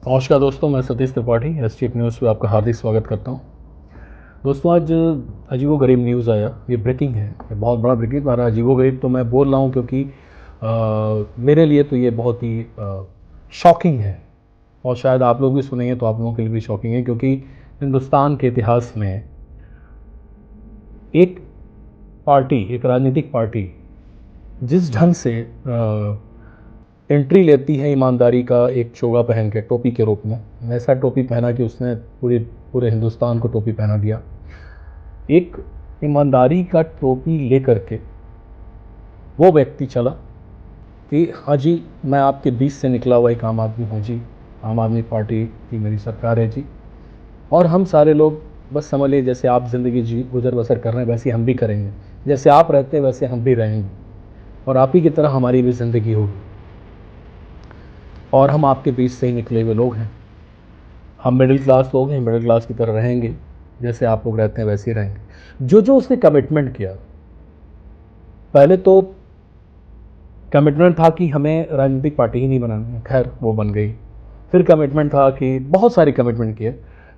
नमस्कार दोस्तों, मैं सतीश त्रिपाठी एसटीएफ न्यूज़ पे आपका हार्दिक स्वागत करता हूँ। दोस्तों, आज अजीबोगरीब न्यूज़ आया। ये ब्रेकिंग है, ये बहुत बड़ा ब्रेकिंग आ रहा है। अजीबोगरीब तो मैं बोल रहा हूँ क्योंकि मेरे लिए तो ये बहुत ही शॉकिंग है और शायद आप लोग भी सुनेंगे तो आप लोगों के लिए भी शॉकिंग है, क्योंकि हिंदुस्तान के इतिहास में एक पार्टी, एक राजनीतिक पार्टी जिस ढंग से एंट्री लेती है ईमानदारी का एक चोगा पहन के, टोपी के रूप में, वैसा टोपी पहना कि उसने पूरे हिंदुस्तान को टोपी पहना दिया। एक ईमानदारी का टोपी लेकर के वो व्यक्ति चला कि हाँ जी, मैं आपके बीच से निकला हुआ एक आम आदमी हूँ जी, आम आदमी पार्टी की मेरी सरकार है जी, और हम सारे लोग बस समझ लीजिए जैसे आप ज़िंदगी जी गुजर बसर कर रहे हैं वैसे हम भी करेंगे, जैसे आप रहते हैं वैसे हम भी रहेंगे, और आप ही की तरह हमारी भी ज़िंदगी होगी, और हम आपके बीच से ही निकले हुए लोग हैं। हम मिडिल क्लास लोग हैं, मिडिल क्लास की तरह रहेंगे, जैसे आप लोग रहते हैं वैसे ही रहेंगे। जो जो उसने कमिटमेंट किया, पहले तो कमिटमेंट था कि हमें राजनीतिक पार्टी ही नहीं बनानी है, खैर वो बन गई। फिर कमिटमेंट था कि बहुत सारी कमिटमेंट किए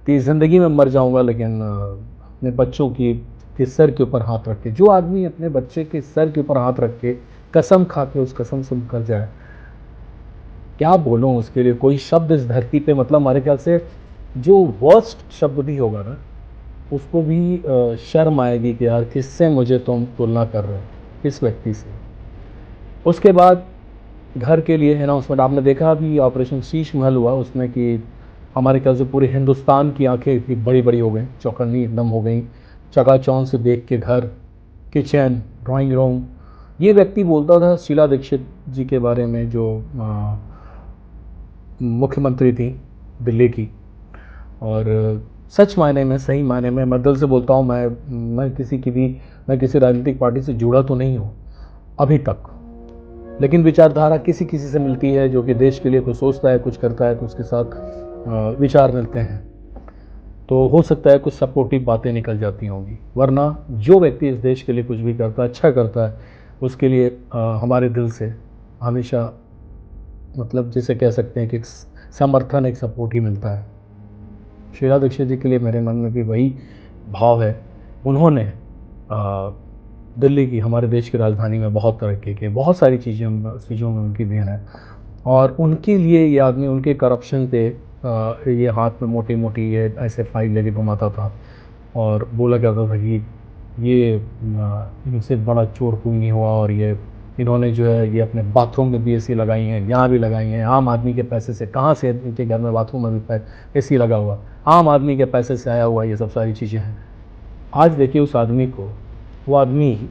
कि ज़िंदगी में मर जाऊंगा लेकिन अपने बच्चों की के सर के ऊपर हाथ रख के, जो आदमी अपने बच्चे के सर के ऊपर हाथ रख के कसम खा के उस कसम से मुकर जाए, क्या बोलूँ उसके लिए कोई शब्द इस धरती पे, मतलब हमारे ख्याल से जो वर्स्ट शब्द भी होगा ना, उसको भी शर्म आएगी कि यार किससे मुझे तुम तुलना कर रहे हो, किस व्यक्ति से। उसके बाद घर के लिए अनाउंसमेंट आपने देखा अभी ऑपरेशन शीश महल हुआ उसमें कि हमारे ख्याल से पूरे हिंदुस्तान की आंखें इतनी बड़ी बड़ी हो गई, चौकन्नी एकदम हो गई, चकाचौंध से देख के घर, किचन, ड्राइंग रूम। ये व्यक्ति बोलता था शीला दीक्षित जी के बारे में, जो मुख्यमंत्री थी दिल्ली की, और सच मायने में, सही मायने में मैं दिल से बोलता हूँ, मैं किसी राजनीतिक पार्टी से जुड़ा तो नहीं हूँ अभी तक, लेकिन विचारधारा किसी किसी से मिलती है जो कि देश के लिए कुछ सोचता है, कुछ करता है, तो उसके साथ विचार मिलते हैं, तो हो सकता है कुछ सपोर्टिव बातें निकल जाती होंगी। वरना जो व्यक्ति इस देश के लिए कुछ भी करता है, अच्छा करता है, उसके लिए हमारे दिल से हमेशा, मतलब जिसे कह सकते हैं कि एक समर्थन, एक सपोर्ट ही मिलता है। शीला दीक्षित जी के लिए मेरे मन में भी वही भाव है। उन्होंने दिल्ली की, हमारे देश की राजधानी में बहुत तरक्की की, बहुत सारी चीज़ों में उनकी देन है, और उनके लिए ये आदमी, उनके करप्शन से ये हाथ में मोटी मोटी ये ऐसे फाइल लेके घुमाता था, और बोला करता था कि ये इनसे बड़ा चोर कोई नहीं हुआ, और ये इन्होंने जो है ये अपने बाथरूम में भी एसी लगाई हैं, यहाँ भी लगाई हैं, आम आदमी के पैसे से। कहाँ से इनके घर में बाथरूम में भी एसी लगा हुआ, आम आदमी के पैसे से आया हुआ, ये सब सारी चीज़ें हैं। आज देखिए उस आदमी को, वो आदमी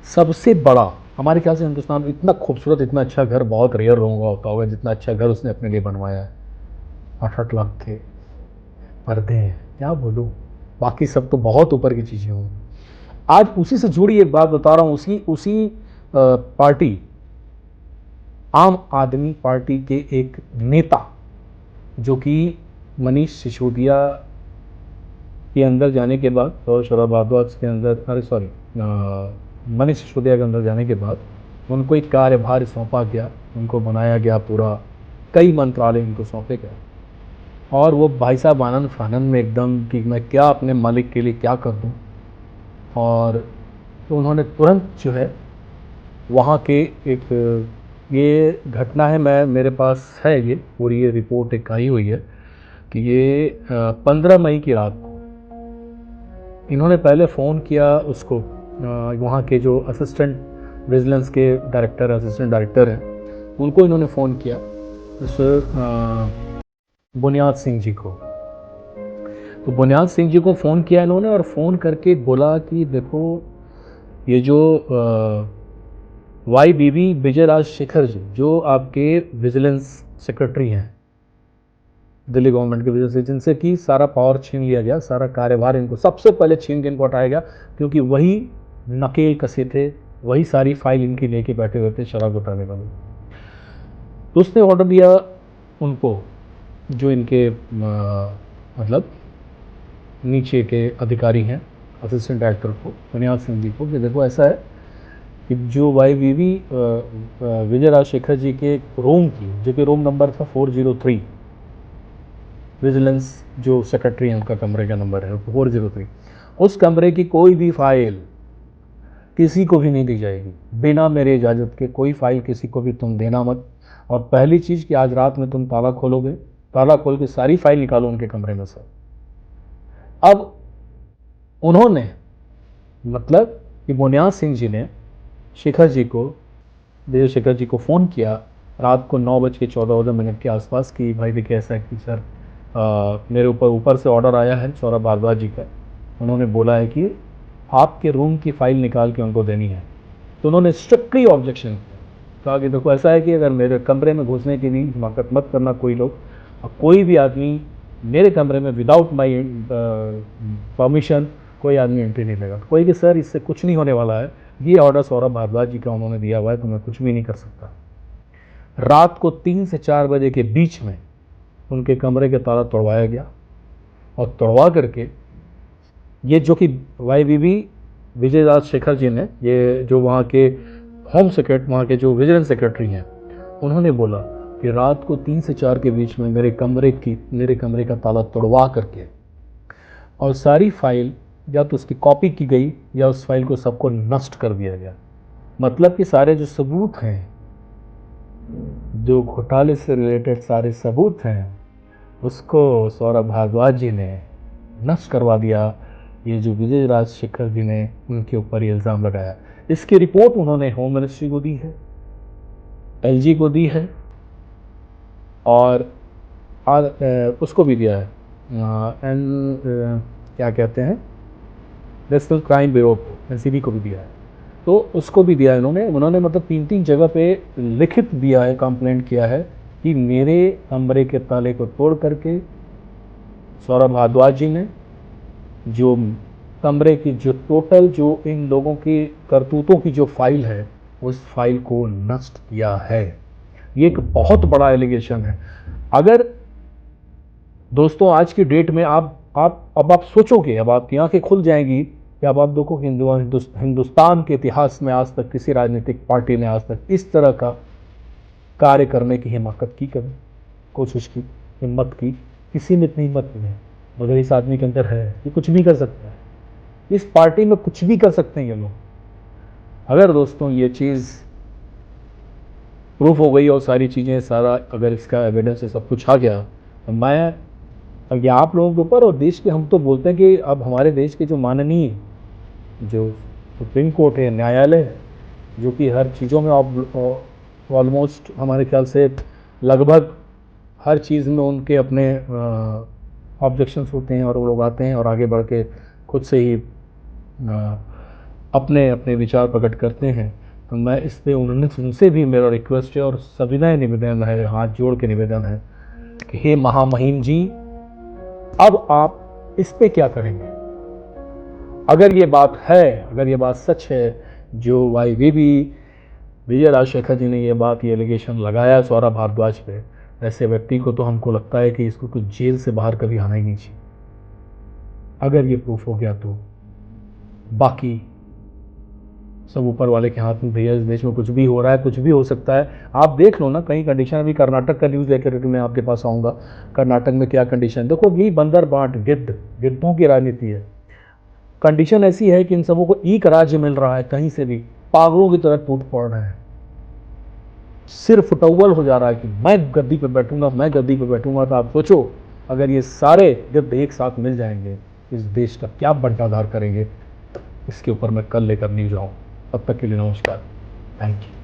सबसे बड़ा, हमारे ख्याल से हिंदुस्तान में इतना खूबसूरत, इतना अच्छा घर बहुत रेयर लोगों का होता होगा जितना अच्छा घर उसने अपने लिए बनवाया है। 8-8 लाख के पर्दे हैं, क्या बोलूँ, बाकी सब तो बहुत ऊपर की चीज़ें होंगी। आज उसी से जुड़ी एक बात बता रहा हूँ, उसी उसी पार्टी, आम आदमी पार्टी के एक नेता, जो कि मनीष सिसोदिया के अंदर जाने के बाद, और शराब भारद्वाज के अंदर, अरे सॉरी, मनीष सिसोदिया के अंदर जाने के बाद उनको एक कार्यभार सौंपा गया, उनको बनाया गया पूरा, कई मंत्रालय उनको सौंपे गए, और वो भाई साहब आनंद फानंद में एकदम कि मैं क्या अपने मालिक के लिए क्या कर दूँ। और तो उन्होंने तुरंत जो है वहाँ के एक, ये घटना है, मैं मेरे पास है ये पूरी, ये रिपोर्ट एक आई हुई है कि ये 15 मई की रात को इन्होंने पहले फ़ोन किया उसको, वहाँ के जो असिस्टेंट विजिलेंस के डायरेक्टर, असिस्टेंट डायरेक्टर हैं, उनको इन्होंने फ़ोन किया, उस बुनियाद सिंह जी को। तो बुनियाद सिंह जी को फ़ोन किया इन्होंने, और फ़ोन करके बोला कि देखो, ये जो वाई बीबी विजय राज शेखर जी, जो आपके विजिलेंस सेक्रेटरी हैं दिल्ली गवर्नमेंट की वजह से, जिनसे कि सारा पावर छीन लिया गया, सारा कार्यभार इनको सबसे पहले छीन के इनको हटाया गया, क्योंकि वही नकेल कसे थे, वही सारी फाइल इनकी लेके बैठे हुए थे शराब घोटाले वाले। तो उसने ऑर्डर दिया उनको, जो इनके मतलब नीचे के अधिकारी हैं, असिस्टेंट डायरेक्टर को, बुनियाद सिंह जी को, कि देखो ऐसा है कि जो YVV विजय राजशेखर जी के रूम की, जो कि रूम नंबर था 403, विजिलेंस जो सेक्रेटरी है उनका कमरे का नंबर है 403, उस कमरे की कोई भी फाइल किसी को भी नहीं दी जाएगी बिना मेरे इजाज़त के। कोई फाइल किसी को भी तुम देना मत। और पहली चीज़ कि आज रात में तुम ताला खोलोगे, ताला खोल के सारी फाइल निकालो उनके कमरे में से। अब उन्होंने, मतलब कि बुनियाद सिंह जी ने शेखर जी को, विजय शेखर जी को फ़ोन किया रात को 9:14 के आसपास कि भाई देखिए ऐसा है कि सर मेरे ऊपर से ऑर्डर आया है सौरभ भारद्वाज जी का, उन्होंने बोला है कि आपके रूम की फ़ाइल निकाल के उनको देनी है। तो उन्होंने स्ट्रिक्टली ऑब्जेक्शन किया, कहा कि देखो ऐसा है कि अगर मेरे कमरे में घुसने की भी हिमाकत मत करना कोई लोग, और कोई भी आदमी मेरे कमरे में विदाउट माई परमिशन कोई आदमी एंट्री नहीं लेगा। कोई कि सर इससे कुछ नहीं होने वाला है, ये ऑर्डर सौरभ भारद्वाज जी का उन्होंने दिया हुआ है तो मैं कुछ भी नहीं कर सकता। रात को 3 से 4 बजे के बीच में उनके कमरे के ताला तोड़वाया गया, और तोड़वा करके ये जो कि YVV विजय राजशेखर जी ने, ये जो वहाँ के वहाँ के जो विजिलेंस सेक्रेटरी हैं, उन्होंने बोला कि रात को 3 से 4 के बीच में मेरे कमरे का ताला तोड़वा करके और सारी फाइल या तो उसकी कॉपी की गई या उस फाइल को सबको नष्ट कर दिया गया। मतलब कि सारे जो सबूत हैं, जो घोटाले से रिलेटेड सारे सबूत हैं, उसको सौरभ भारद्वाज जी ने नष्ट करवा दिया। ये जो विजय राजशेखर जी ने उनके ऊपर ये इल्ज़ाम लगाया, इसकी रिपोर्ट उन्होंने होम मिनिस्ट्री को दी है, LG को दी है, और उसको भी दिया है क्या कहते हैं, नेशनल क्राइम ब्यूरो को, NCB को भी दिया है। तो उसको भी दिया है उन्होंने मतलब 3 जगह पे लिखित दिया है, कंप्लेंट किया है कि मेरे कमरे के ताले को तोड़ करके सौरभ भारद्वाज जी ने जो कमरे की जो टोटल जो इन लोगों की करतूतों की जो फाइल है, उस फाइल को नष्ट किया है। ये एक बहुत बड़ा एलिगेशन है। अगर दोस्तों आज की डेट में आप सोचोगे, अब आपकी आंखें खुल जाएंगी कि अब आप देखो हिंदुस्तान के इतिहास में आज तक किसी राजनीतिक पार्टी ने आज तक इस तरह का कार्य करने की हिम्मत की, कभी कोशिश की, हिम्मत की, किसी ने इतनी हिम्मत नहीं है। मगर इस आदमी के अंदर है, ये कुछ भी कर सकता है, इस पार्टी में कुछ भी कर सकते हैं ये लोग। अगर दोस्तों ये चीज़ प्रूफ हो गई और सारी चीज़ें, सारा अगर इसका एविडेंस है, सब कुछ आ गया, तो मैं अब ये आप लोगों के ऊपर और देश के, हम तो बोलते हैं कि अब हमारे देश के जो माननीय जो सुप्रीम कोर्ट है, न्यायालय है, जो कि हर चीज़ों में ऑलमोस्ट हमारे ख्याल से लगभग हर चीज़ में उनके अपने ऑब्जेक्शंस होते हैं और वो लोग आते हैं और आगे बढ़ के खुद से ही अपने अपने विचार प्रकट करते हैं। तो मैं इस पर उनसे भी मेरा रिक्वेस्ट है और सविनय निवेदन है, हाथ जोड़ के निवेदन है कि हे महामहिम जी, अब आप इस पे क्या करेंगे? अगर ये बात है, अगर ये बात सच है, जो YVV विजय राजशेखर जी ने ये एलिगेशन लगाया सौरभ भारद्वाज पे, ऐसे व्यक्ति को तो हमको लगता है कि इसको कुछ जेल से बाहर कभी आना ही नहीं चाहिए। अगर ये प्रूफ हो गया तो बाकी सब ऊपर वाले के हाथ में। भैया इस देश में कुछ भी हो रहा है, कुछ भी हो सकता है। आप देख लो ना, कहीं कंडीशन, अभी कर्नाटक का न्यूज़ लेकर मैं आपके पास आऊँगा। कर्नाटक में क्या कंडीशन, देखो ये बंदर बांट गिद्धों की राजनीति है। कंडीशन ऐसी है कि इन सबों को एक राज्य मिल रहा है, कहीं से भी पागलों की तरह टूट पड़ रहे हैं, सिर फुटअव्वल हो जा रहा है कि मैं गद्दी पे बैठूंगा। तो आप सोचो अगर ये सारे गिद्ध एक साथ मिल जाएंगे, इस देश का क्या बंटाधार करेंगे, इसके ऊपर मैं कल लेकर न्यूज़ आऊँ। तब तक के लिए नमस्कार, थैंक यू।